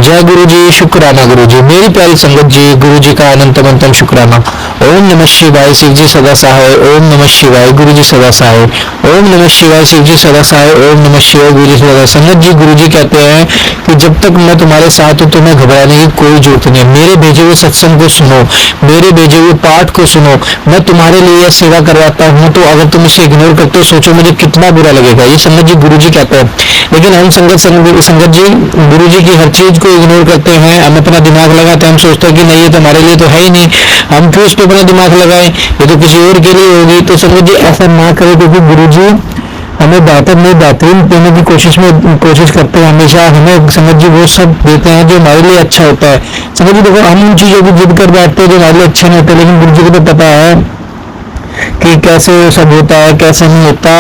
जय गुरु जी, शुक्राना गुरु जी। मेरी प्यारी संगत जी, गुरु जी का अनंत अनंत शुक्राना। ओम नमः शिवाय, शिव जी सदा सहाय। ओम नमः शिवाय, गुरु जी सदा सहाय। ओम नमः शिवाय, शिव जी सदा सहाय। ओम नमः शिवाय, गुरु जी सदा। संगत जी, गुरु जी कहते हैं कि जब तक मैं तुम्हारे साथ हूँ तुम्हें घबराने की कोई जरूरत नहीं है। मेरे भेजे हुए सत्संग को सुनो, मेरे भेजे हुए पाठ को सुनो। मैं तुम्हारे लिए यह सेवा करवाता हूँ, तो अगर तुम इसे इग्नोर करते हो सोचो मुझे कितना बुरा लगेगा। ये संगत जी गुरु जी कहते हैं। लेकिन हम संगत जी गुरु जी की हर चीज को इग्नोर करते हैं। हम अपना दिमाग लगाते हैं, हम सोचते हैं कि नहीं ये तो हमारे लिए तो है ही नहीं, हम क्यों इस पर अपना दिमाग लगाएं, ये तो किसी और के लिए होगी। तो संगत जी ऐसा ना करें, क्योंकि गुरु जी हमें बेहतरीन देने की कोशिश करते हैं। हमेशा हमें संगत जी वो सब देते हैं जो हमारे लिए अच्छा होता है। संगत जी देखो, हम उन चीजों की जिद कर बैठते हैं जो हमारे लिए अच्छा नहीं होता, लेकिन गुरु जी को तो पता है कि कैसे सब होता है, कैसे नहीं होता,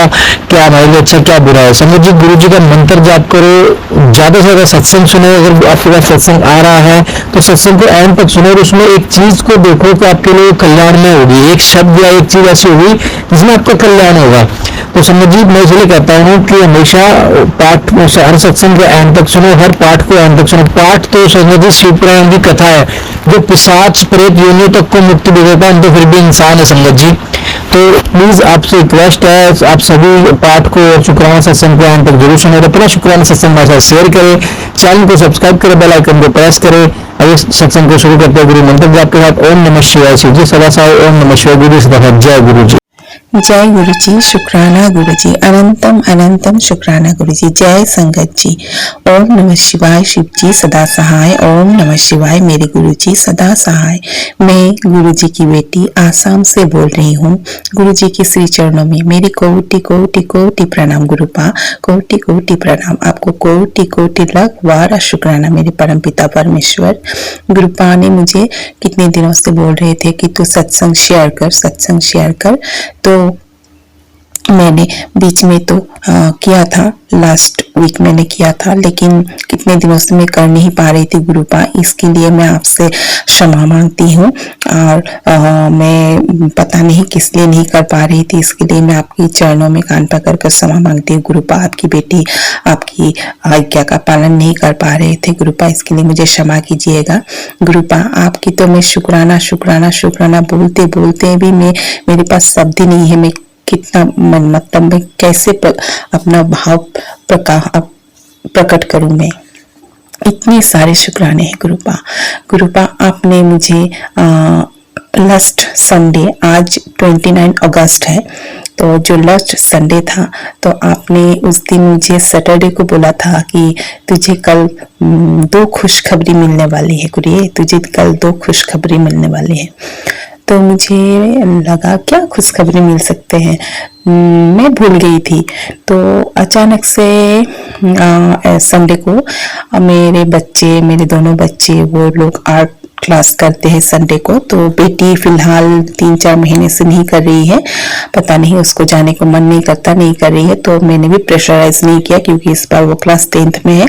क्या हमारे लिए अच्छा क्या बुरा है। संगत जी गुरु जी का मंत्र जाप करो, ज्यादा से ज्यादा सत्संग सुनो। अगर आपके पास सत्संग आ रहा है तो सत्संग को एंड तक सुनो और उसमें एक चीज को देखो कि आपके लिए कल्याण में होगी, एक शब्द या एक चीज ऐसी होगी जिसमें आपका कल्याण होगा। तो संगत जी मैं इसलिए कहता हूँ कि हमेशा पाठ हर सत्संग को एंड तक सुनो, हर पाठ को एंड तक सुनो। पाठ तो संगत जी शिव पुराण की कथा है जो पिशाच प्रेत योनियों तक को मुक्ति दे देता है, तो फिर भी इंसान है संगत जी। तो प्लीज आपसे रिक्वेस्ट है, आप सभी पाठ को और शुक्राना सत्संग को एंड तक जरूर सुने। अपना शुक्राना सत्संग हमारे साथ शेयर करें, चैनल को सब्सक्राइब करें, बेल आइकन को प्रेस करें। अभी सत्संग को शुरू करते हैं गुरु मंत्र जाप के साथ। ओम नमः शिवाय, शिव जी सदा सहाय। ओम नमः शिवाय, गुरु सदा सहाय। जय गुरु जी। जय गुरु जी, शुक्राना गुरु जी, अनंतम अनंतम शुक्राना गुरु जी। जय संगत जी। ओम नमः शिवाय, शिव जी सदा सहाय। ओम नमः शिवाय, मेरे गुरु जी सदा सहाय। मैं गुरु जी की बेटी आसाम से बोल रही हूँ। गुरु जी के श्री चरणों में मेरी कोटि कोटि कोटि प्रणाम। गुरुपा कोटि कोटि प्रणाम। आपको कोटि कोटि लाख बार शुक्राना मेरे परम पिता परमेश्वर। गुरुपा ने मुझे कितने दिनों से बोल रहे थे कि तू सत्संग शेयर कर, सत्संग शेयर कर। तो मैंने बीच में तो किया था, लास्ट वीक मैंने किया था, लेकिन कितने दिनों से मैं कर नहीं पा रही थी गुरुपा। इसके लिए मैं आपसे क्षमा मांगती हूँ और मैं पता नहीं किस लिए नहीं कर पा रही थी, इसके लिए मैं आपकी चरणों में कान पकड़ कर क्षमा मांगती हूँ गुरुपा। आपकी बेटी आपकी आज्ञा का पालन नहीं कर पा रहे थे गुरुपा, इसके लिए मुझे क्षमा कीजिएगा गुरुपा। आपकी तो मैं शुक्राना शुक्राना शुक्राना बोलते बोलते भी मेरे पास शब्द ही नहीं है। मैं कितना मतलब मैं कैसे अपना भाव प्रकट करूं मैं। इतने सारे शुक्राने हैं गुरुपा। गुरुपा आपने मुझे लास्ट संडे, आज 29 अगस्त है, तो जो लास्ट संडे था तो आपने उस दिन मुझे सैटरडे को बोला था कि तुझे कल 2 खुशखबरी मिलने वाली है गुरु, तुझे कल 2 खुशखबरी मिलने वाली है। तो मुझे लगा क्या खुशखबरी मिल सकते हैं, मैं भूल गई थी। तो अचानक से संडे को मेरे दोनों बच्चे वो लोग आर्ट क्लास करते हैं संडे को। तो बेटी फिलहाल 3-4 महीने से नहीं कर रही है, पता नहीं उसको जाने को मन नहीं करता, नहीं कर रही है। तो मैंने भी प्रेशराइज नहीं किया क्योंकि इस बार वो क्लास 10th में है।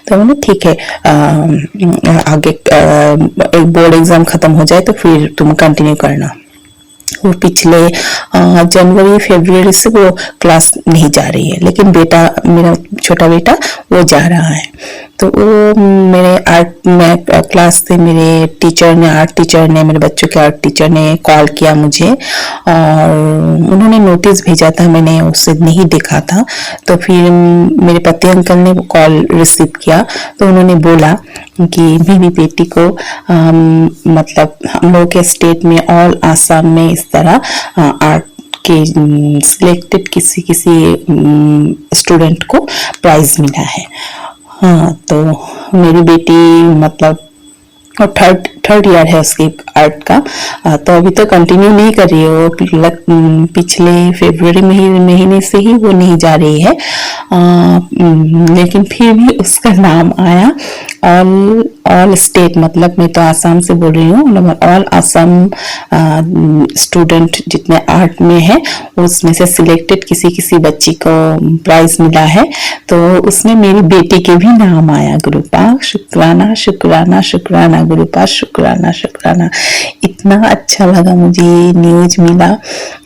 तो मैंने ठीक है, आगे एक बोर्ड एग्जाम खत्म हो जाए तो फिर तुम कंटिन्यू करना। वो पिछले जनवरी फरवरी से वो क्लास नहीं जा रही है, लेकिन बेटा, मेरा छोटा बेटा वो जा रहा है। तो वो मेरे आर्ट में क्लास से मेरे टीचर ने, आर्ट टीचर ने, मेरे बच्चों के आर्ट टीचर ने कॉल किया मुझे और उन्होंने नोटिस भेजा था, मैंने उसे नहीं देखा था। तो फिर मेरे पति अंकल ने वो कॉल रिसीव किया, तो उन्होंने बोला कि मेरी बेटी को मतलब हम लोग के स्टेट में, ऑल आसाम में इस तरह आर्ट के सिलेक्टेड किसी स्टूडेंट को प्राइज मिला है। हाँ, तो मेरी बेटी मतलब और थर्ड ईयर है उसकी आर्ट का। तो अभी तो कंटिन्यू नहीं कर रही है वो, पिछले फरवरी महीने से ही वो नहीं जा रही है। लेकिन फिर भी उसका नाम आया ऑल स्टेट, मतलब मैं तो आसाम से बोल रही हूँ, ऑल आसाम स्टूडेंट जितने आर्ट में है उसमें से सिलेक्टेड किसी बच्ची को प्राइज मिला है। तो उसमें मेरी बेटी के भी नाम आया गुरुपा। शुक्राना शुक्राना शुक्राना गुरुपा, शुक्राना शुक्राना। इतना अच्छा लगा मुझे न्यूज मिला।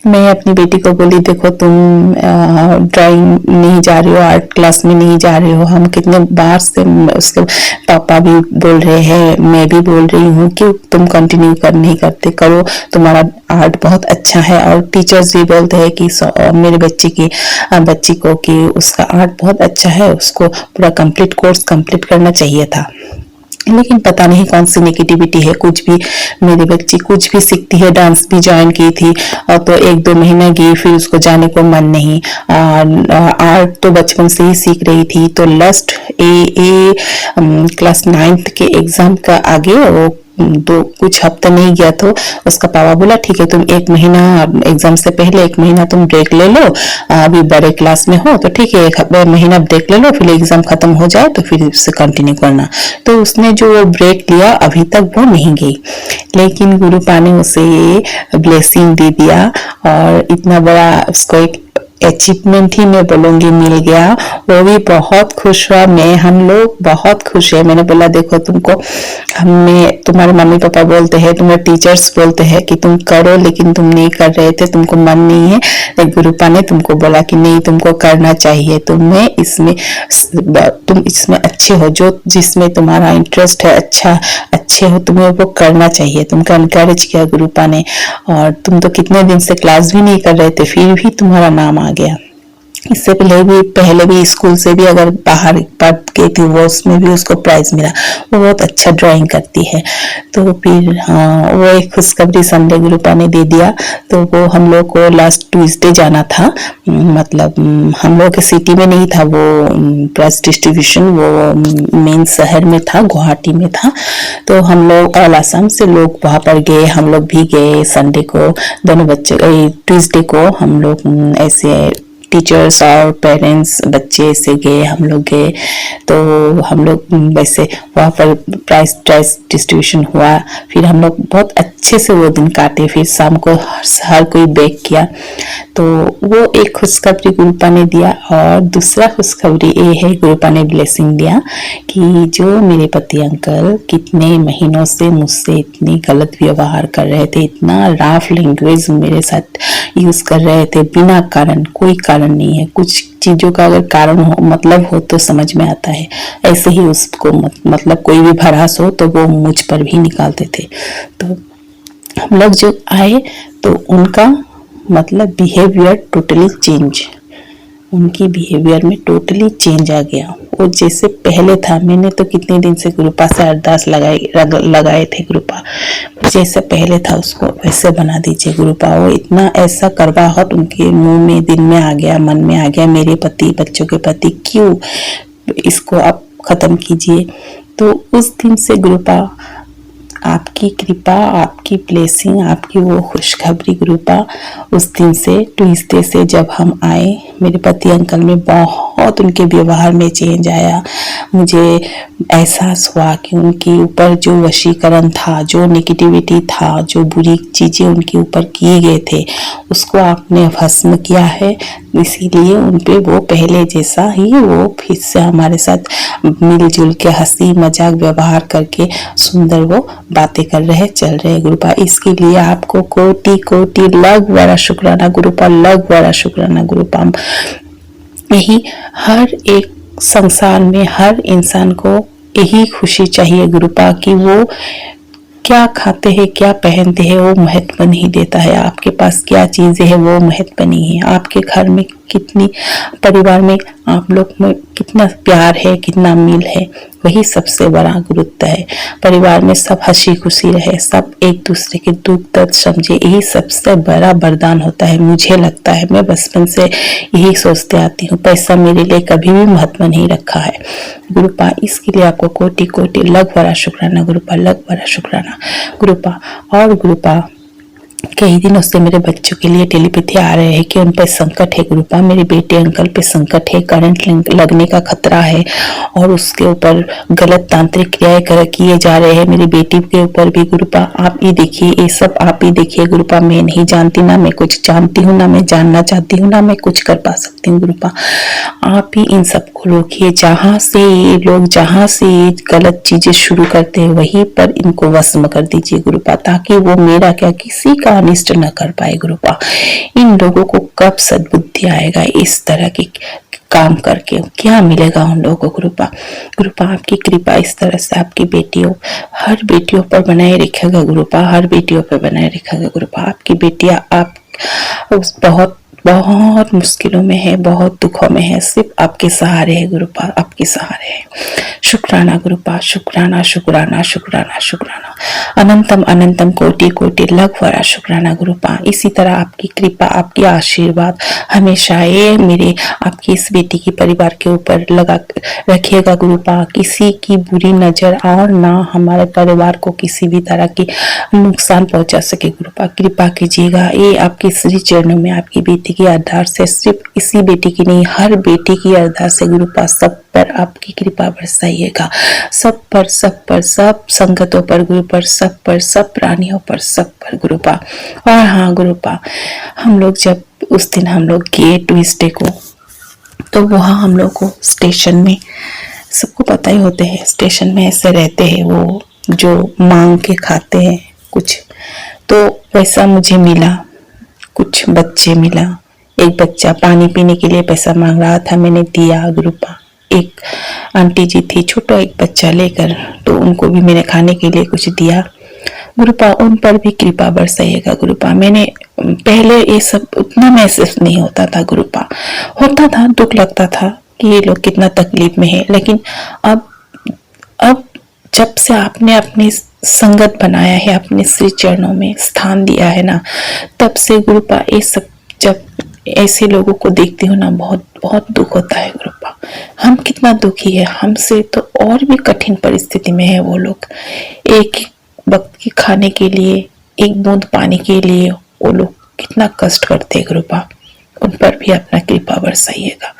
मैं अपनी बेटी को बोली देखो तुम ड्राइंग नहीं जा रही हो, आर्ट क्लास में नहीं जा रही हो। हम कितने बार से उसके पापा भी बोल रहे हैं, मैं भी बोल रही हूँ कि तुम कंटिन्यू नहीं करते, करो, तुम्हारा आर्ट बहुत अच्छा है। और टीचर्स भी बोलते हैं कि मेरे बच्ची को कि उसका आर्ट बहुत अच्छा है, उसको पूरा कंप्लीट कोर्स कंप्लीट करना चाहिए था। लेकिन पता नहीं कौन सी नेगेटिविटी है, कुछ भी मेरी बच्ची कुछ भी सीखती है। डांस भी ज्वाइन की थी और तो 1-2 महीना गई, फिर उसको जाने को मन नहीं। आर्ट तो बचपन से ही सीख रही थी। तो लास्ट क्लास 9th के एग्जाम का आगे वो कुछ हफ्ते नहीं गया, तो उसका पापा बोला ठीक है, तुम 1 महीना एग्जाम से पहले 1 महीना तुम ब्रेक ले लो, अभी बड़े क्लास में हो तो ठीक है, 1 महीना ब्रेक ले लो, फिर एग्जाम खत्म हो जाए तो फिर उससे कंटिन्यू करना। तो उसने जो वो ब्रेक लिया अभी तक वो नहीं गई, लेकिन गुरुपा ने उसे ये ब्लेसिंग दे दिया और इतना बड़ा उसको एक अचीवमेंट ही मैं बोलूंगी मिल गया। वो भी बहुत खुश हुआ, हम लोग बहुत खुश है। मैंने बोला देखो, तुमको हमें तुम्हारे मम्मी पापा बोलते हैं, तुम्हारे टीचर्स बोलते हैं कि तुम करो, लेकिन तुम नहीं कर रहे थे, तुमको मन नहीं है। गुरुपा ने तुमको बोला कि नहीं, तुमको करना चाहिए, तुम इसमें अच्छे हो, जो जिसमें तुम्हारा इंटरेस्ट है अच्छे हो, तुम्हें वो करना चाहिए। तुमको एनकरेज किया गुरुपा ने। और तुम तो कितने दिन से क्लास भी नहीं कर रहे थे, फिर भी तुम्हारा नाम आ गया। इससे पहले भी स्कूल से भी अगर बाहर पढ़ के थी वो, उसमें भी उसको प्राइज मिला। वो बहुत अच्छा ड्राइंग करती है। तो फिर हाँ, वो एक खुशखबरी संडे गुरुपा ने दे दिया। तो वो हम लोग को लास्ट ट्यूसडे जाना था, मतलब हम लोग के सिटी में नहीं था वो प्राइज डिस्ट्रीब्यूशन, वो मेन शहर में था, गुवाहाटी में था। तो हम लोग ऑल आसाम से लोग वहां पर गए, हम लोग भी गए संडे को, दोनों बच्चे ट्यूसडे को हम लोग ऐसे टीचर्स और पेरेंट्स बच्चे से गए, हम लोग गए। तो हम लोग वैसे वहाँ पर प्राइज डिस्ट्रीब्यूशन हुआ। फिर हम लोग बहुत अच्छे से वो दिन काटे। फिर शाम को हर कोई बेक किया। तो वो एक खुशखबरी गुरुपा ने दिया। और दूसरा खुशखबरी ये है, गुरुपा ने ब्लेसिंग दिया कि जो मेरे पति अंकल कितने महीनों से मुझसे इतनी गलत व्यवहार कर रहे थे, इतना रफ लैंग्वेज मेरे साथ यूज कर रहे थे बिना कारण, कोई कारण नहीं है। कुछ चीजों का अगर कारण हो, मतलब हो तो समझ में आता है। ऐसे ही उसको मतलब कोई भी भड़ास हो तो वो मुझ पर भी निकालते थे। तो हम लोग जो आए तो उनका मतलब बिहेवियर टोटली चेंज, उनकी बिहेवियर में टोटली चेंज आ गया। वो जैसे पहले था, मैंने तो कितने दिन से गुरुपा से अरदास लगाए थे, गुरुपा जैसे पहले था उसको वैसे बना दीजिए गुरुपा। वो इतना ऐसा करवाहट उनके मुंह में, दिल में आ गया, मन में आ गया, मेरे पति, बच्चों के प्रति क्यों इसको आप खत्म कीजिए। तो उस दिन से गुरुपा, आपकी कृपा, आपकी ब्लेसिंग, आपकी वो खुशखबरी गुरुपा, उस दिन से ट्यूसडे से जब हम आए, मेरे पति अंकल में बहुत उनके व्यवहार में चेंज आया। मुझे एहसास हुआ कि उनके ऊपर जो वशीकरण था, जो नेगेटिविटी था, जो बुरी चीजें उनके ऊपर किए गए थे, उसको आपने भस्म किया है। इसीलिए उनपे वो पहले जैसा ही वो फिर से हमारे साथ मिलजुल के हंसी मजाक व्यवहार करके सुंदर वो बातें कर रहे, चल रहे गुरुपा। इसके लिए आपको कोटि कोटि लग बड़ा शुक्राना गुरुपा, लग बड़ा शुक्राना गुरुपा। यही हर एक संसार में हर इंसान को यही खुशी चाहिए गुरुपा कि वो क्या खाते हैं, क्या पहनते हैं, वो महत्व नहीं देता है। आपके पास क्या चीजें हैं वो महत्व नहीं है। आपके घर में कितनी, परिवार में आप लोग में कितना प्यार है, कितना मिल है, वही सबसे बड़ा गुरुत्व है। परिवार में सब हंसी खुशी रहे, सब एक दूसरे के दुख दर्द समझे, यही सबसे बड़ा वरदान होता है। मुझे लगता है, मैं बचपन से यही सोचते आती हूँ। पैसा मेरे लिए कभी भी महत्व नहीं रखा है गुरुपा। इसके लिए आपको कोटि कोटि लग बड़ा शुक्राना गुरुपा, लग बड़ा शुक्राना गुरुपा। और गुरुपा, कई दिनों से मेरे बच्चों के लिए टेलीपैथी आ रहे हैं कि उन पर संकट है गुरुपा, मेरे बेटे अंकल पे संकट है, करंट लगने का खतरा है और उसके ऊपर गलत तांत्रिक क्रियाएं किए जा रहे हैं। मेरी बेटी के ऊपर भी गुरुपा, आप ही देखिए, ये सब आप ही देखिए गुरुपा। मैं नहीं जानती, ना मैं कुछ जानती हूँ, ना मैं जानना चाहती हूँ, ना मैं कुछ कर पा सकती हूँ गुरुपा। आप ही इन सबको रोकिए। जहाँ से ये लोग, जहाँ से ये गलत चीजें शुरू करते हैं, वहीं पर इनको वश कर दीजिए गुरुपा, ताकि वो मेरा क्या किसी का अनिष्ट न कर पाए गुरुपा। इन लोगों को कब सद्बुद्धि आएगा इस तरह की काम करके क्या मिलेगा उन लोगों को गुरुपा। गुरुपा आपकी कृपा इस तरह से आपकी बेटियों, हर बेटियों पर बनाए रखेगा गुरुपा, हर बेटियों पर बनाए रखेगा गुरुपा। आपकी बेटियां आप बहुत बहुत मुश्किलों में है, बहुत दुखों में है, सिर्फ आपके सहारे है गुरुपा, आपके सहारे है। शुक्राना गुरुपा, शुक्राना शुक्राना शुक्राना शुक्राना, अनंतम अनंतम कोटि कोटि लख वरा शुक्राना गुरुपा। इसी तरह आपकी कृपा, आपकी आशीर्वाद हमेशा ये मेरे आपकी इस बेटी की परिवार के ऊपर लगा रखिएगा गुरुपा। किसी की बुरी नजर और ना हमारे परिवार को किसी भी तरह की नुकसान पहुंचा सके गुरुपा। कृपा कीजिएगा, ये आपके श्री चरणों में आपकी बेटी की अरदास से, सिर्फ इसी बेटी की नहीं हर बेटी की अरदास से गुरुपा, सब पर आपकी कृपा बरसाइएगा, सब पर, सब पर, सब संगतों पर गुरु पर, सब पर, सब प्राणियों पर, सब पर गुरुपा। और हाँ गुरुपा, हम लोग जब उस दिन हम लोग गए ट्यूसडे को, तो वहाँ हम लोग को स्टेशन में, सबको पता ही होते हैं स्टेशन में ऐसे रहते हैं वो जो मांग के खाते हैं कुछ, तो वैसा मुझे मिला, कुछ बच्चे मिला। एक बच्चा पानी पीने के लिए पैसा मांग रहा था, मैंने दिया गुरुपा। एक आंटी जी थी छोटा एक बच्चा लेकर, तो उनको भी मैंने खाने के लिए कुछ दिया गुरुपा। उन पर भी कृपा बरसाइएगा गुरुपा। मैंने पहले ये सब उतना महसूस नहीं होता था गुरुपा, होता था, दुख लगता था कि ये लोग कितना तकलीफ में है, लेकिन अब जब से आपने अपनी संगत बनाया है, अपने श्री चरणों में स्थान दिया है ना, तब से गुरुपा ये सब, जब ऐसे लोगों को देखती हूँ ना, बहुत बहुत दुख होता है गुरुपा। हम कितना दुखी है, हमसे तो और भी कठिन परिस्थिति में है वो लोग। एक वक्त के खाने के लिए, एक बूंद पानी के लिए वो लोग कितना कष्ट करते हैं गुरुपा। उन पर भी अपना कृपा बरसाइएगा,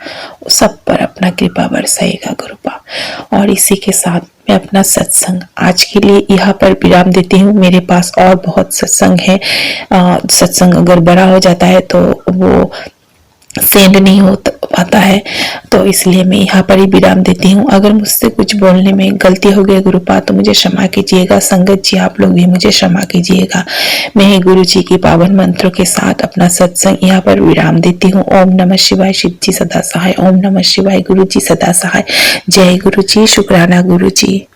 सब पर अपना कृपा बरसाइएगा गुरुपा। और इसी के साथ मैं अपना सत्संग आज के लिए यहाँ पर विराम देती हूँ। मेरे पास और बहुत सत्संग है, सत्संग अगर बड़ा हो जाता है तो वो सेंड नहीं हो पाता है, तो इसलिए मैं यहाँ पर ही विराम देती हूँ। अगर मुझसे कुछ बोलने में गलती हो गई गुरुपा तो मुझे क्षमा कीजिएगा। संगत जी आप लोग भी मुझे क्षमा कीजिएगा। मैं गुरु जी की पावन मंत्रों के साथ अपना सत्संग यहाँ पर विराम देती हूँ। ओम नमः शिवाय, शिव जी सदा सहाय। ओम नमः शिवाय, गुरु जी सदा सहाय। जय गुरु जी, शुक्राना गुरु जी।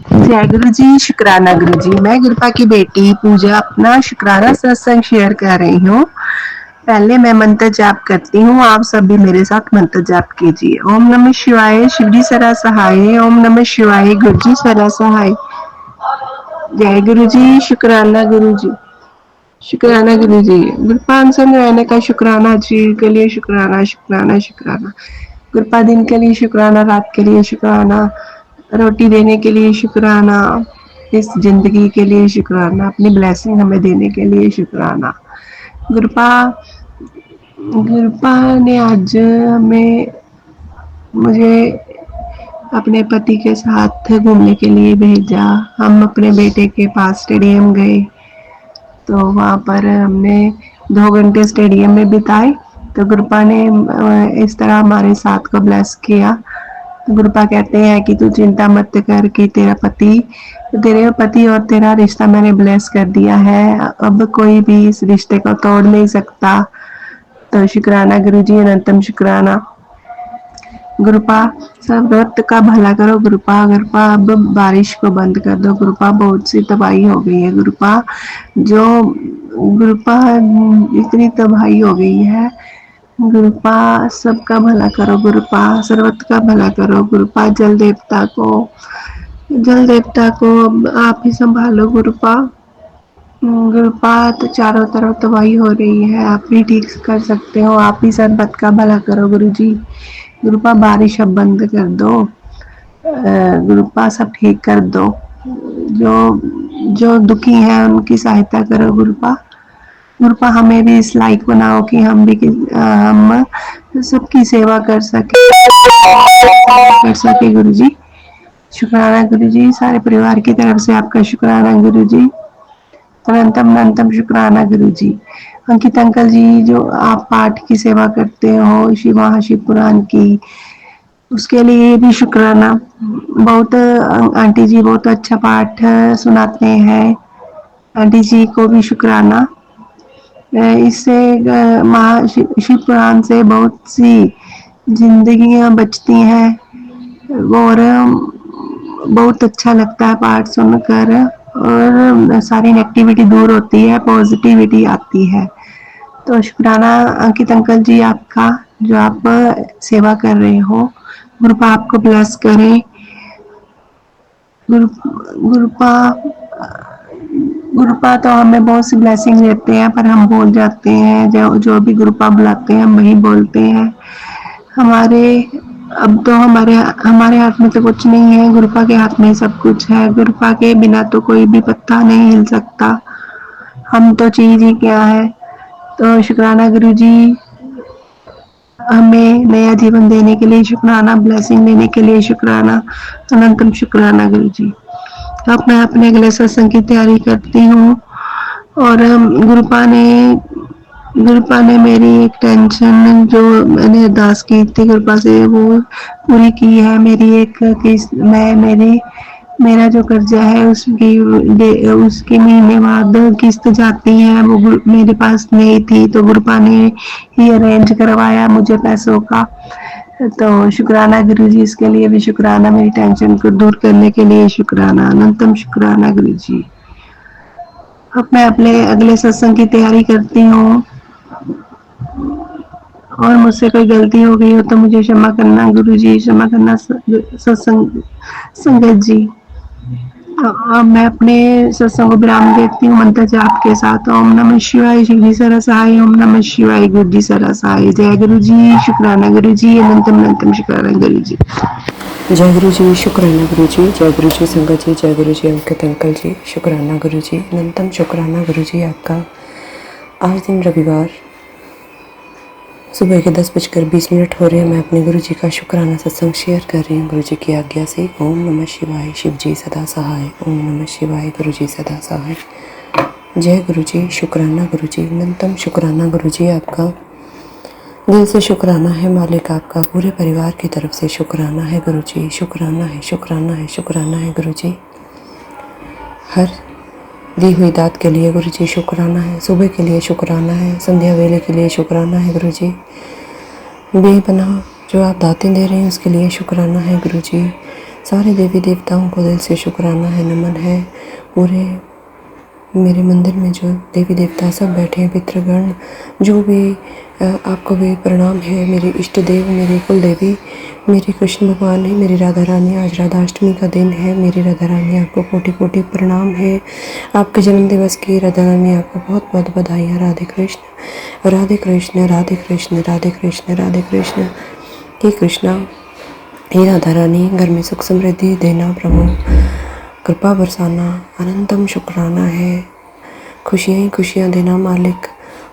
जय गुरु जी, शुक्राना गुरु जी। मैं गुरुपा की बेटी पूजा अपना शुक्राना सत्संग शेयर कर रही हूँ। पहले मैं मंत्र जाप करती हूँ, आप सब भी मेरे साथ मंत्र जाप कीजिए। ओम नमः शिवाय, शिव जी सदा सहाय। ओम नमः शिवाय, गुरु जी सदा सहाय। जय गुरु जी, शुक्राना गुरु जी, शुक्राना गुरु जी। गुरुपान संग रहने का शुक्राना जी के लिए शुक्राना, शुक्राना शुक्राना। गुरुपा दिन के लिए शुक्राना, रात के लिए शुक्राना, रोटी देने के लिए शुक्राना, इस जिंदगी के लिए शुक्राना, अपनी ब्लेसिंग हमें देने के लिए शुक्राना। गुरुपा ने आज हमें, मुझे अपने पति के साथ घूमने के लिए भेजा। हम अपने बेटे के पास स्टेडियम गए, तो वहाँ पर हमने 2 घंटे स्टेडियम में बिताए। तो गुरुपा ने इस तरह हमारे साथ को ब्लेस किया। गुरुपा कहते हैं कि तू चिंता मत कर कि तेरे पति और तेरा रिश्ता मैंने ब्लेस कर दिया है, अब कोई भी इस रिश्ते को तोड़ नहीं सकता। तो शुक्राना गुरु जी, अनंतम शुक्राना। गुरुपा सब वक्त का भला करो गुरुपा। गुरुपा अब बारिश को बंद कर दो गुरुपा, बहुत सी तबाही हो गई है गुरुपा। जो गुरुपा इतनी तबाही हो गई है गुरुपा, सबका भला करो गुरुपा, सर्वत का भला करो गुरुपा। जल देवता को आप ही संभालो गुरुपा। गुरुपा तो चारों तरफ तबाही हो रही है, आप ही ठीक कर सकते हो, आप ही सर्वत का भला करो गुरु जी। गुरुपा बारिश अब बंद कर दो गुरुपा, सब ठीक कर दो। जो दुखी हैं उनकी सहायता करो गुरुपा। गुरुपा हमें भी इस लायक बनाओ कि हम सबकी सेवा कर सके गुरु जी। शुक्राना गुरु जी, सारे परिवार की तरफ से आपका शुक्राना गुरु जी, अनंतम शुक्राना गुरु जी। अंकित अंकल जी, जो आप पाठ की सेवा करते हो शिव पुराण की, उसके लिए भी शुक्राना। बहुत आंटी जी बहुत अच्छा पाठ सुनाते हैं, आंटी जी को भी शुक्राना। इससे शिव पुराण से बहुत सी जिंदगियां बचती हैं और बहुत अच्छा लगता है पाठ सुनकर और सारी नेगेटिविटी दूर होती है, पॉजिटिविटी आती है। तो शुक्राना अंकित अंकल जी आपका, जो आप सेवा कर रहे हो। गुरुपा आपको ब्लेस करें। गुरुपा गुरुपा तो हमें बहुत सी ब्लेसिंग देते हैं, पर हम भूल जाते हैं। जो भी गुरुपा बुलाते हैं हम वही बोलते हैं। हमारे अब तो हमारे हमारे हाथ में तो कुछ नहीं है, गुरुपा के हाथ में सब कुछ है। गुरुपा के बिना तो कोई भी पत्ता नहीं हिल सकता। हम तो चीज ही क्या है। तो शुक्राना गुरु जी, हमें नया जीवन देने के लिए शुक्राना, ब्लेसिंग देने के लिए शुक्राना, अनंतम शुक्राना गुरु जी। अब मैं अपने अगले सत्संग की तैयारी करती हूँ और गुरुपा ने मेरी एक टेंशन जो मैंने अरदास की थी गुरुपा से वो पूरी की है। मेरी एक किस्त मैं मेरी मेरा जो कर्जा है उसके महीने बाद किस्त जाती है, वो मेरे पास नहीं थी तो गुरुपा ने ही अरेंज करवाया मुझे पैसों का। तो शुक्राना गुरु जी, इसके लिए भी शुक्राना, मेरी टेंशन को दूर करने के लिए शुक्राना, अनंतम शुक्राना गुरु जी। अब मैं अपने अगले सत्संग की तैयारी करती हूँ और मुझसे कोई गलती हो गई हो तो मुझे क्षमा करना गुरु जी, क्षमा करना सत्संग संगत जी। अब मैं अपने सत्संग को विराम देती हूँ मंत्र जाप के साथ। ओम नमः शिवाय, शिव जी सरा सहाय। ओम नमः शिवाय, गुरु जी सरा सहाय। जय गुरु जी, शुक्राना गुरु जी, अनंतम अनंतम शुक्राना गुरु जी। जय गुरु जी, शुक्राना गुरु जी, जय गुरु जी संगत जी, जय गुरु जी अंकित अंकल जी, शुक्राना गुरु जी, अनंतम शुक्राना गुरु जी आपका। आज दिन रविवार सुबह के 10:20 हो रहे हैं। मैं अपने गुरु जी का शुक्राना सत्संग शेयर कर रही हूँ गुरु जी की आज्ञा से। ओम नमः शिवाय, शिव जी सदा सहाय। ओम नमः शिवाय, गुरु जी सदा सहाय। जय गुरु जी, शुक्राना गुरु जी, अनंतम शुक्राना गुरु जी आपका। दिल से शुक्राना है मालिक आपका, पूरे परिवार की तरफ से शुक्राना है गुरु जी, शुक्राना है, शुक्राना है, शुक्राना है गुरु जी। हर दी हुई दात के लिए गुरु जी शुक्राना है, सुबह के लिए शुक्राना है, संध्या वेले के लिए शुक्राना है गुरु जी। बेपनाह जो आप दातें दे रहे हैं उसके लिए शुक्राना है गुरु जी। सारे देवी देवताओं को दिल से शुक्राना है, नमन है। पूरे मेरे मंदिर में जो देवी देवता सब बैठे हैं, पितृगण जो भी, आपको भी प्रणाम है। मेरे इष्ट देव, मेरी कुल देवी, मेरी कृष्ण भगवान है, मेरी राधा रानी। आज राधाष्टमी का दिन है। मेरी राधा रानी आपको कोटि कोटि प्रणाम है। आपके जन्म दिवस की राधा रानी आपको बहुत बहुत बधाइयाँ। राधे कृष्ण, राधे कृष्ण, राधे कृष्ण, राधे कृष्ण, राधे कृष्ण। हे कृष्णा, हे राधा रानी, घर में सुख समृद्धि देना प्रभु, कृपा बरसाना, अनंतम शुक्राना है। खुशियाँ ही खुशियाँ देना मालिक,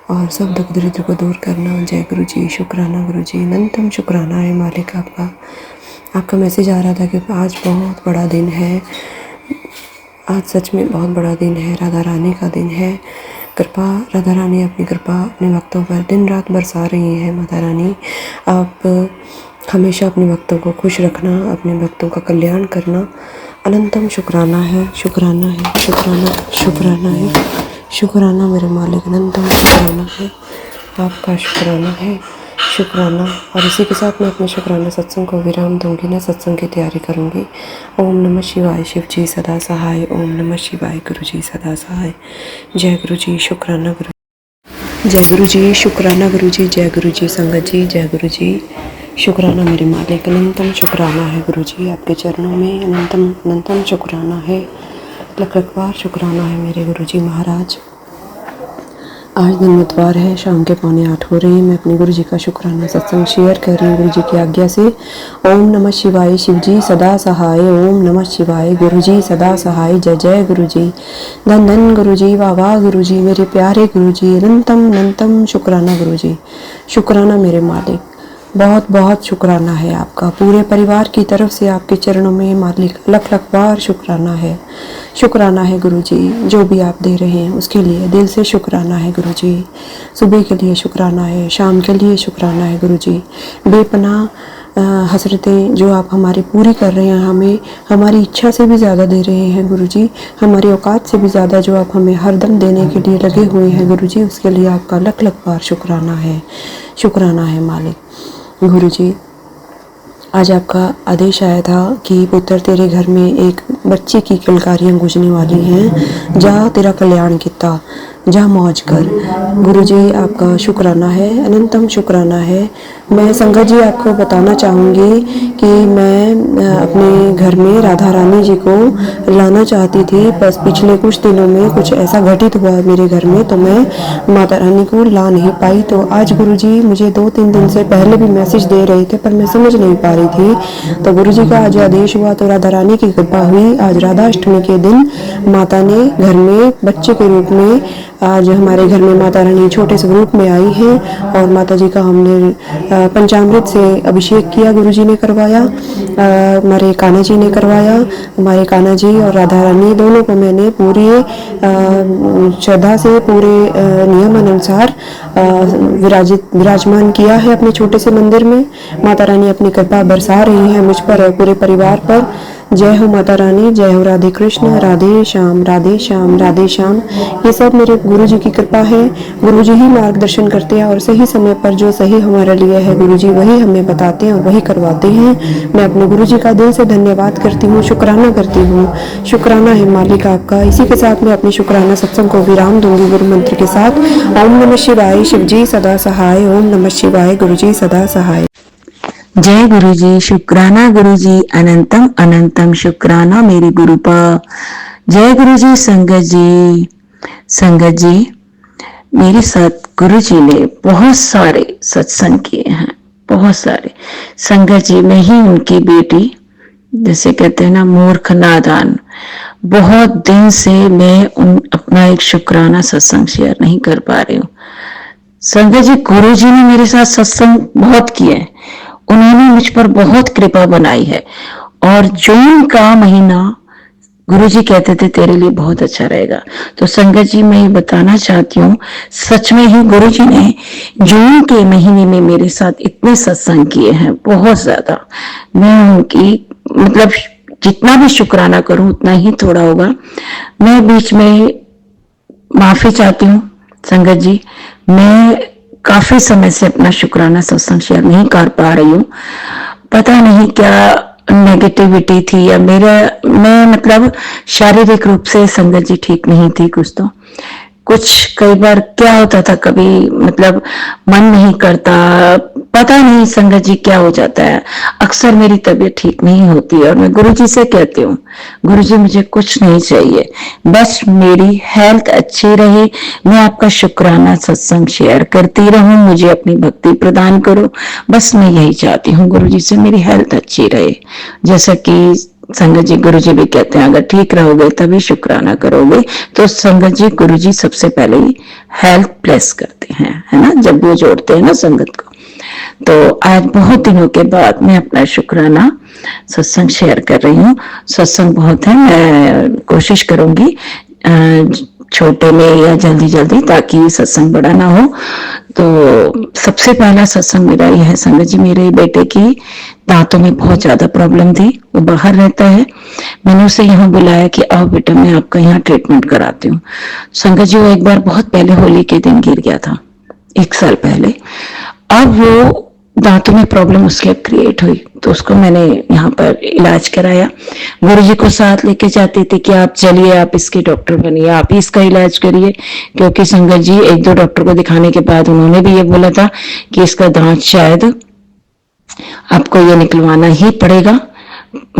और सब दुख दरिद्र को दूर करना। जय गुरु जी, शुक्राना गुरु जी, अनंतम शुक्राना है मालिक आपका। आपका मैसेज आ रहा था कि आज बहुत बड़ा दिन है। आज सच में बहुत बड़ा दिन है, राधा रानी का दिन है। कृपा, राधा रानी अपनी कृपा अपने भक्तों पर दिन रात बरसा रही हैं। माता रानी आप हमेशा अपने भक्तों को खुश रखना, अपने भक्तों का कल्याण करना। अनंतम शुक्राना है, शुक्राना है, शुक्राना, शुक्राना है, शुक्राना मेरे मालिक, अनंतम शुक्राना है आपका, शुक्राना है, शुक्राना। और इसी के साथ मैं अपने शुक्राना सत्संग को विराम दूंगी ना, सत्संग की तैयारी करूंगी। ओम नमः शिवाय, शिव जी सदा सहाय। ओम नमः शिवाय, गुरु जी सदा सहाय। जय गुरु जी, शुक्राना गुरु, जय गुरु जी, शुक्राना गुरु जी, जय गुरु जी संगत जी, जय गुरु जी, शुक्राना मेरे मालिक, अनंतम शुक्राना है गुरु जी आपके चरणों में, अनंतम अनंतम शुक्राना है, लख लख बार शुक्राना है मेरे गुरु जी महाराज। आज दिन बुधवार है, शाम के 7:45 हो रही है। मैं अपने गुरु जी का शुक्राना सत्संग शेयर कर रही हूँ गुरु जी की आज्ञा से। ओम नमः शिवाय, शिव जी सदा सहाय। ओम नमः शिवाय, गुरु जी सदा सहाय। जय जय गुरु जी, धन धन गुरु जी, वाह वाह गुरु जी, मेरे प्यारे गुरु जी, अनंतम अनंतम शुक्राना गुरु जी, शुक्राना मेरे मालिक, बहुत बहुत शुक्राना है आपका। पूरे परिवार की तरफ से आपके चरणों में मालिक लख लख बार शुक्राना है, शुक्राना है गुरु जी। जो भी आप दे रहे हैं उसके लिए दिल से शुक्राना है गुरु जी। सुबह के लिए शुक्राना है, शाम के लिए शुक्राना है गुरु जी। बेपनाह हसरतें जो आप हमारी पूरी कर रहे हैं, हमें हमारी इच्छा से भी ज़्यादा दे रहे हैं गुरु जी, हमारी औकात से भी ज़्यादा जो आप हमें हरदम देने के लिए लगे हुए हैं गुरु जी, उसके लिए आपका लख लख बार शुक्राना है, शुक्राना है मालिक। गुरु जी आज आपका आदेश आया था कि पुत्र तेरे घर में एक बच्चे की किलकारियाँ गूंजने वाली हैं, जा तेरा कल्याण किता, जा मौज कर। गुरुजी आपका शुक्राना है, अनंतम शुक्राना है। मैं संगत जी आपको बताना चाहूँगी कि मैं अपने घर में राधा रानी जी को लाना चाहती थी, बस पिछले कुछ दिनों में कुछ ऐसा घटित हुआ मेरे घर में तो मैं माता रानी को ला नहीं पाई। तो आज गुरुजी मुझे 2-3 दिन से पहले भी मैसेज दे रहे थे पर मैं समझ नहीं पा रही थी। तो गुरुजी का आज आदेश हुआ तो राधा रानी की कृपा हुई। आज राधा अष्टमी के दिन माता ने घर में बच्चे के रूप में आज हमारे घर में माता रानी छोटे से रूप में आई है और माता जी का हमने पंचामृत से अभिषेक किया, गुरुजी ने करवाया, हमारे कान्हा जी ने करवाया। हमारे कान्हा जी और राधा रानी दोनों को मैंने पूरी श्रद्धा से पूरे नियम अनुसार विराजमान किया है अपने छोटे से मंदिर में। माता रानी अपनी कृपा बरसा रही है मुझ पर और पूरे परिवार पर। जय हो माता रानी, जय हो राधे कृष्ण, राधे श्याम, राधे श्याम, राधे श्याम। ये सब मेरे गुरुजी की कृपा है। गुरुजी ही मार्गदर्शन करते हैं और सही समय पर जो सही हमारे लिए है गुरुजी वही हमें बताते हैं और वही करवाते हैं। मैं अपने गुरुजी का दिल से धन्यवाद करती हूँ, शुक्राना करती हूँ। शुक्राना है मालिक आपका। इसी के साथ मैं अपनी शुक्राना सत्संग को विराम दूंगी गुरु मंत्र के साथ। ओम नमः शिवाय, शिवजी सदा सहाय। ओम नमः शिवाय, गुरुजी सदा सहाय। जय गुरुजी, शुक्राना गुरुजी, अनंतम अनंतम शुक्राना मेरे गुरु पर। जय गुरुजी। संगत जी मेरे साथ गुरुजी ने बहुत सारे सत्संग किए हैं, बहुत सारे। संगत जी मैं ही उनकी बेटी, जैसे कहते हैं ना मूर्ख नादान, बहुत दिन से मैं अपना एक शुक्राना सत्संग शेयर नहीं कर पा रही हूँ। संगत जी गुरुजी ने मेरे साथ सत्संग बहुत किए, उन्होंने मुझ पर बहुत कृपा बनाई है। और जून का महीना गुरुजी कहते थे तेरे लिए बहुत अच्छा रहेगा। तो संगत जी मैं ये बताना चाहती हूँ, सच में ही गुरुजी ने जून के महीने में मेरे साथ इतने सत्संग किए हैं, बहुत ज्यादा। मैं उनकी मतलब जितना भी शुक्राना करूं उतना ही थोड़ा होगा। मैं बीच में माफी चाहती हूँ संगत जी, मैं काफी समय से अपना शुक्राना सत्संग शेयर नहीं कर पा रही हूँ। पता नहीं क्या नेगेटिविटी थी या मैं मतलब शारीरिक रूप से संगत जी ठीक नहीं थी। कुछ कई बार क्या होता था, कभी मतलब मन नहीं करता, पता नहीं संगत जी क्या हो जाता है। अक्सर मेरी तबीयत ठीक नहीं होती और मैं गुरुजी से कहती हूँ गुरुजी मुझे कुछ नहीं चाहिए, बस मेरी हेल्थ अच्छी रहे, मैं आपका शुक्राना सत्संग शेयर करती रहूं, मुझे अपनी भक्ति प्रदान करो, बस मैं यही चाहती हूँ गुरुजी से, मेरी हेल्थ अच्छी रहे। जैसा कि संगत जी गुरुजी भी कहते हैं अगर ठीक रहोगे तभी शुक्राना करोगे। तो संगत जी गुरुजी सबसे पहले ही हेल्थ ब्लेस करते हैं, है ना, जब वो जोड़ते हैं ना संगत को। तो आज बहुत दिनों के बाद मैं अपना शुक्राना सत्संग शेयर कर रही हूँ। सत्संग बहुत है, मैं कोशिश करूंगी छोटे में या जल्दी ताकि सत्संग बड़ा ना हो। तो सबसे पहला सत्संग मेरा यह है संगत जी, मेरे बेटे की दांतों में बहुत ज्यादा प्रॉब्लम थी, वो बाहर रहता है। मैंने उसे यहाँ बुलाया कि आओ बेटा मैं आपका यहाँ ट्रीटमेंट कराती हूँ। संगत जी वो एक बार बहुत पहले होली के दिन गिर गया था, 1 साल पहले। अब वो दांतों में प्रॉब्लम उसके क्रिएट हुई तो उसको मैंने यहाँ पर इलाज कराया। गुरुजी को साथ लेके जाती थी कि आप चलिए, आप इसके डॉक्टर बनिए, आप इसका इलाज करिए, क्योंकि संगत जी 1-2 डॉक्टर को दिखाने के बाद उन्होंने भी ये बोला था कि इसका दांत शायद आपको ये निकलवाना ही पड़ेगा,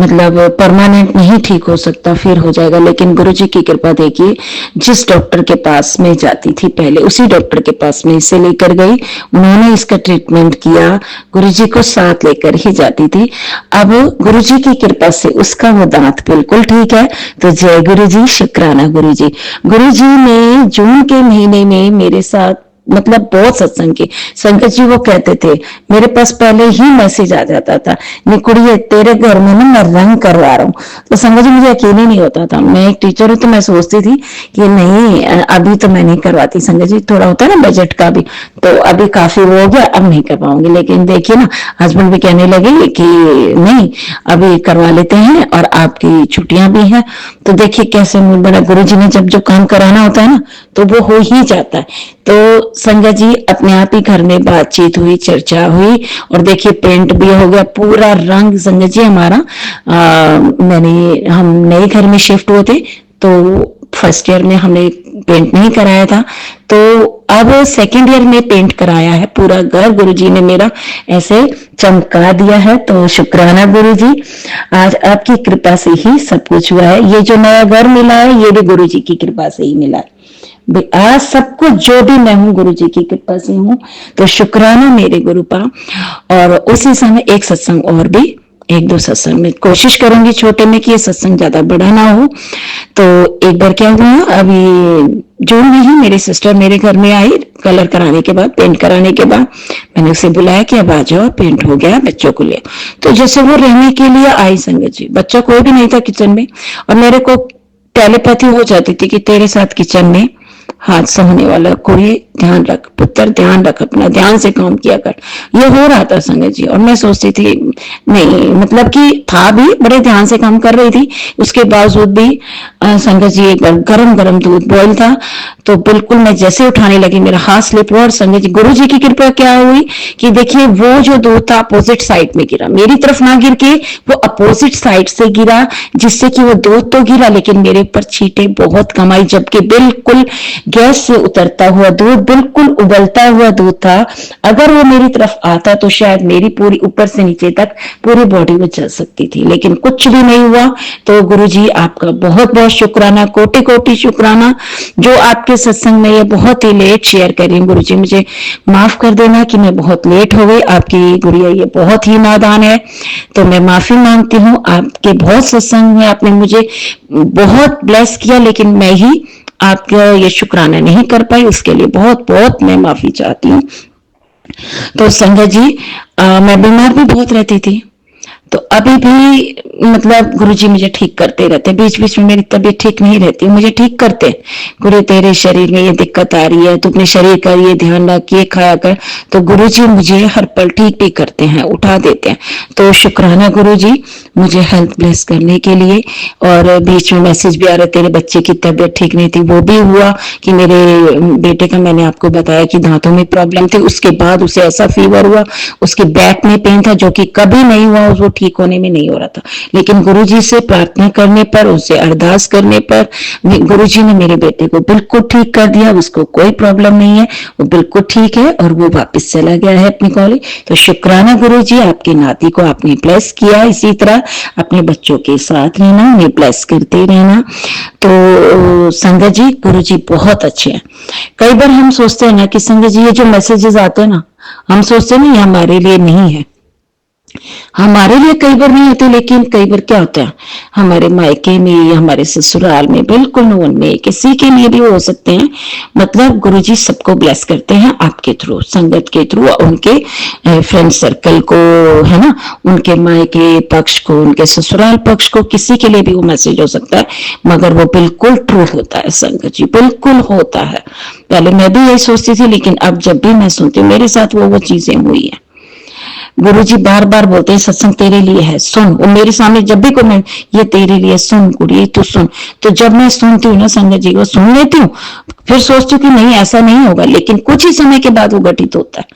मतलब परमानेंट नहीं ठीक हो सकता, फिर हो जाएगा। लेकिन गुरुजी की कृपा देखिए, जिस डॉक्टर के पास में जाती थी पहले उसी डॉक्टर के पास में इसे लेकर गई, उन्होंने इसका ट्रीटमेंट किया, गुरुजी को साथ लेकर ही जाती थी। अब गुरुजी की कृपा से उसका वो दांत बिल्कुल ठीक है। तो जय गुरुजी, शुक्राना गुरुजी। गुरुजी ने जून के महीने में मेरे साथ मतलब बहुत सत्संग की। संगत जी वो कहते थे, मेरे पास पहले ही मैसेज आ जाता था, निकुड़िए तेरे घर में ना मैं रंग करवा रहा हूँ। तो संगत जी मुझे यकीन ही नहीं होता था, मैं एक टीचर हूँ तो मैं सोचती थी कि नहीं अभी तो मैं नहीं करवाती। संगत जी थोड़ा होता है ना बजट का भी, तो अभी काफी वो हो गया, अब नहीं कर पाऊंगी। लेकिन देखिए ना हस्बैंड भी कहने लगे कि नहीं अभी करवा लेते हैं और आपकी छुट्टियां भी हैं। तो देखिए कैसे बड़ा गुरुजी ने जब जो काम कराना होता है ना तो वो हो ही जाता है। तो संगत जी अपने आप ही घर में बातचीत हुई, चर्चा हुई और देखिए पेंट भी हो गया, पूरा रंग संगत जी हमारा हम नए घर में शिफ्ट हुए थे तो फर्स्ट ईयर में हमने पेंट नहीं कराया था, तो अब सेकंड ईयर में पेंट कराया है पूरा घर। गुरुजी ने मेरा ऐसे चमका दिया है, तो शुक्राना गुरुजी, आज आपकी कृपा से ही सब कुछ हुआ है। ये जो नया घर मिला है ये भी गुरुजी की कृपा से ही मिला है। आज सब कुछ जो भी मैं हूँ गुरुजी की कृपा से हूँ, तो शुक्राना मेरे गुरुपा। और उसी समय एक सत्संग और भी, एक दो सत्संग में कोशिश करूंगी छोटे में कि ये सत्संग ज्यादा बड़ा ना हो। तो एक बार क्या हुआ, अभी जून में ही मेरी सिस्टर मेरे घर में आई, कलर कराने के बाद, पेंट कराने के बाद मैंने उसे बुलाया कि अब आ जाओ, पेंट हो गया, बच्चों को ले। तो जैसे वो रहने के लिए आई संगत जी, बच्चा कोई भी नहीं था किचन में, और मेरे को टेलीपैथी हो जाती थी कि तेरे साथ किचन में हादसा होने वाला, कोई ध्यान रख पुत्र, ध्यान रख, अपना ध्यान से काम किया कर। ये हो रहा था संगत जी, और मैं सोचती थी नहीं, मतलब कि था भी, बड़े ध्यान से काम कर रही थी, उसके बावजूद भी संगत जी एक बार गरम गरम दूध बॉयल था, तो बिल्कुल मैं जैसे उठाने लगी मेरा हाथ स्लिप हुआ, और संगत जी गुरु जी की कृपा क्या हुई कि देखिए वो जो दूध था अपोजिट साइड में गिरा, मेरी तरफ ना गिर के वो अपोजिट साइड से गिरा, जिससे कि वो दूध तो गिरा लेकिन मेरे ऊपर छींटे बहुत कम आई, जबकि बिल्कुल गैस से उतरता हुआ दूध, बिल्कुल उबलता हुआ दूध था। अगर वो मेरी तरफ आता तो शायद मेरी पूरी ऊपर से नीचे तक पूरी बॉडी में चल सकती थी, लेकिन कुछ भी नहीं हुआ। तो गुरुजी आपका बहुत बहुत शुक्राना, कोटि कोटि शुक्राना। जो आपके सत्संग में ये बहुत ही लेट शेयर कर रही हूँ गुरुजी, मुझे माफ कर देना कि मैं बहुत लेट हो गई, आपकी गुड़िया ये बहुत ही नादान है, तो मैं माफी मांगती हूँ। आपके बहुत सत्संग में आपने मुझे बहुत ब्लेस किया, लेकिन मैं ही आपका ये शुक्राना नहीं कर पाई, उसके लिए बहुत बहुत मैं माफी चाहती हूँ। तो संगत जी मैं बीमार भी बहुत रहती थी, तो अभी भी मतलब गुरुजी मुझे ठीक करते रहते, बीच बीच में मेरी तबीयत ठीक नहीं रहती, मुझे ठीक करते, गुरु तेरे शरीर में ये दिक्कत आ रही है, तू अपने शरीर का ये ध्यान रख, ये खाया कर, तो गुरुजी मुझे हर पल ठीक भी करते हैं, उठा देते हैं। तो शुक्राना गुरुजी मुझे हेल्थ ब्लेस करने के लिए। और बीच में मैसेज भी आ रहे, तेरे बच्चे की तबीयत ठीक नहीं थी, वो भी हुआ कि मेरे बेटे का, मैंने आपको बताया कि दांतों में प्रॉब्लम थी, उसके बाद उसे ऐसा फीवर हुआ, उसके बैक में पेन था जो कि कभी नहीं हुआ, वो ठीक होने में नहीं हो रहा था, लेकिन गुरुजी से प्रार्थना करने पर, उनसे अरदास करने पर गुरुजी ने मेरे बेटे को बिल्कुल ठीक कर दिया, उसको कोई प्रॉब्लम नहीं है, वो बिल्कुल ठीक है और वो वापस चला गया है अपने कॉलेज। तो शुक्राना गुरुजी, आपके नाती को आपने ब्लेस किया, इसी तरह अपने बच्चों के साथ रहना, उन्हें ब्लेस करते रहना। तो संगत जी गुरुजी बहुत अच्छे हैं। कई बार हम सोचते हैं ना कि संगत जी ये जो मैसेजेस आते हैं ना, हम सोचते हैं ना ये हमारे लिए नहीं है, हमारे लिए कई बार नहीं होते, लेकिन कई बार क्या होता है हमारे मायके में या हमारे ससुराल में, बिल्कुल नोन में किसी के लिए भी हो सकते हैं। मतलब गुरुजी सबको ब्लेस करते हैं आपके थ्रू, संगत के थ्रू, उनके फ्रेंड सर्कल को, है ना, उनके मायके पक्ष को, उनके ससुराल पक्ष को, किसी के लिए भी वो मैसेज हो सकता है, मगर वो बिल्कुल ट्रू होता है संगत जी, बिल्कुल होता है। पहले मैं भी यही सोचती थी, लेकिन अब जब भी मैं सुनती हूँ मेरे साथ वो चीजें हुई है। गुरुजी बार बार बोलते हैं सत्संग तेरे लिए है, सुन। वो मेरे सामने जब भी कोई, ये तेरे लिए सुन गुड़ी, तू सुन। तो जब मैं सुनती हूँ ना संगत जी, वो सुन लेती हूँ, फिर सोचती हूँ कि नहीं ऐसा नहीं होगा, लेकिन कुछ ही समय के बाद वो घटित होता है।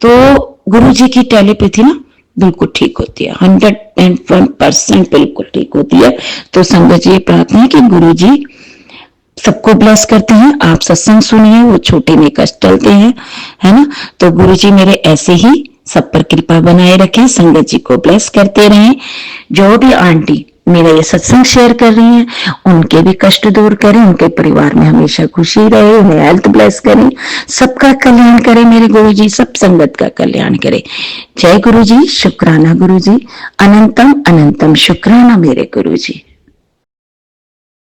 तो गुरुजी की टेलीपैथी ना बिल्कुल ठीक होती है, 101% बिल्कुल ठीक होती है। तो संगत जी प्रार्थना है कि गुरुजी सबको ब्लेस करते हैं, आप सत्संग सुनिए, वो छोटे में कष्ट टलते हैं, है ना। तो गुरुजी मेरे ऐसे ही सब पर कृपा बनाए रखें, संगत जी को ब्लेस करते रहें। जो भी आंटी मेरा ये सत्संग शेयर कर रही हैं, उनके भी कष्ट दूर करें, उनके परिवार में हमेशा खुशी रहे, उन्हें हेल्थ ब्लेस करें, सबका कल्याण करें मेरे गुरुजी, सब संगत का कल्याण करें। जय गुरुजी, शुक्राना गुरुजी, अनंतम अनंतम शुक्राना मेरे गुरुजी।